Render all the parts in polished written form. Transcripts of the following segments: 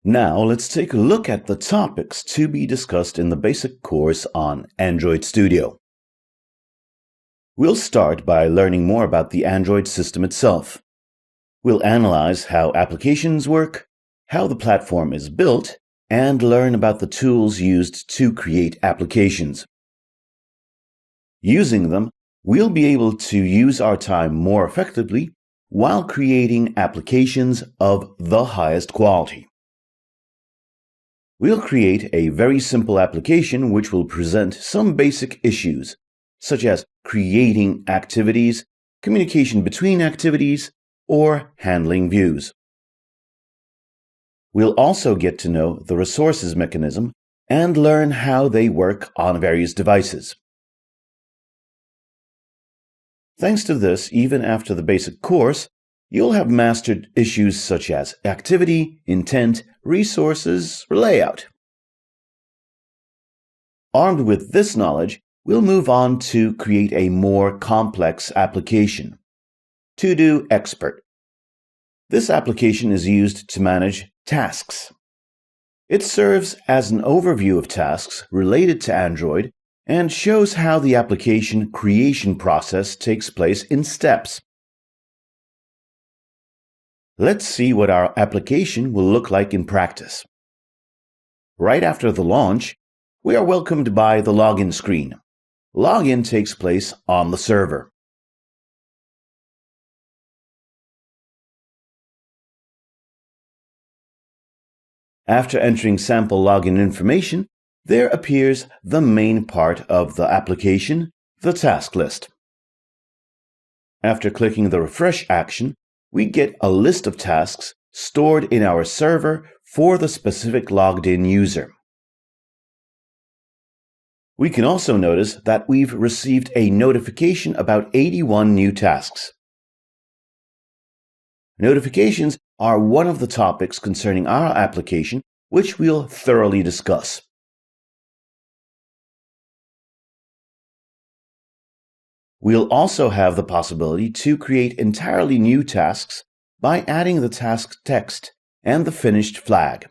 Now let's take a look at the topics to be discussed in the basic course on Android Studio. We'll start by learning more about the Android system itself. We'll analyze how applications work, how the platform is built, and learn about the tools used to create applications. Using them, we'll be able to use our time more effectively while creating applications of the highest quality. We'll create a very simple application which will present some basic issues, such as creating activities, communication between activities, or handling views. We'll also get to know the resources mechanism and learn how they work on various devices. Thanks to this, even after the basic course, you'll have mastered issues such as activity, intent, resources, or layout. Armed with this knowledge, we'll move on to create a more complex application. To-Do Expert. This application is used to manage tasks. It serves as an overview of tasks related to Android and shows how the application creation process takes place in steps. Let's see what our application will look like in practice. Right after the launch, we are welcomed by the login screen. Login takes place on the server. After entering sample login information, there appears the main part of the application, the task list. After clicking the refresh action, we get a list of tasks stored in our server for the specific logged-in user. We can also notice that we've received a notification about 81 new tasks. Notifications are one of the topics concerning our application, which we'll thoroughly discuss. We'll also have the possibility to create entirely new tasks by adding the task text and the finished flag.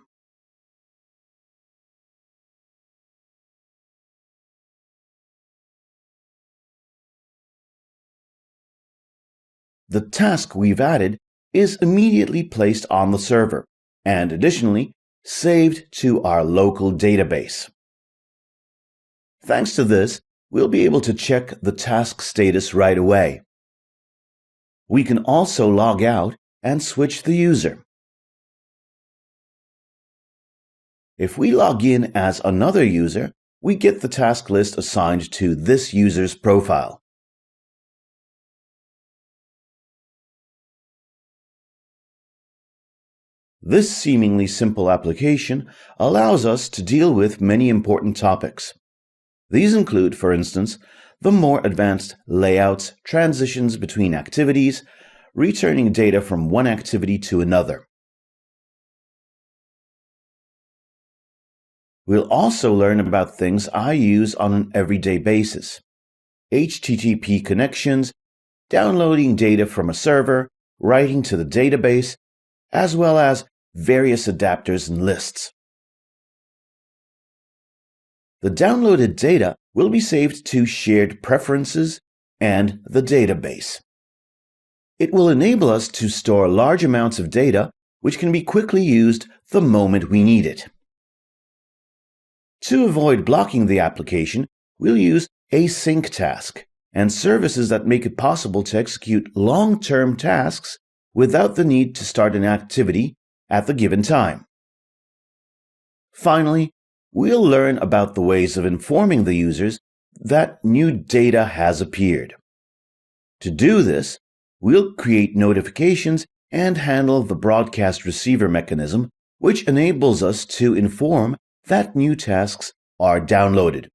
The task we've added is immediately placed on the server and additionally saved to our local database. Thanks to this, we'll be able to check the task status right away. We can also log out and switch the user. If we log in as another user, we get the task list assigned to this user's profile. This seemingly simple application allows us to deal with many important topics. These include, for instance, the more advanced layouts, transitions between activities, returning data from one activity to another. We'll also learn about things I use on an everyday basis: HTTP connections, downloading data from a server, writing to the database, as well as various adapters and lists. The downloaded data will be saved to shared preferences and the database. It will enable us to store large amounts of data which can be quickly used the moment we need it. To avoid blocking the application, we'll use a sync task and services that make it possible to execute long-term tasks without the need to start an activity at the given time. Finally, we'll learn about the ways of informing the users that new data has appeared. To do this, we'll create notifications and handle the broadcast receiver mechanism, which enables us to inform that new tasks are downloaded.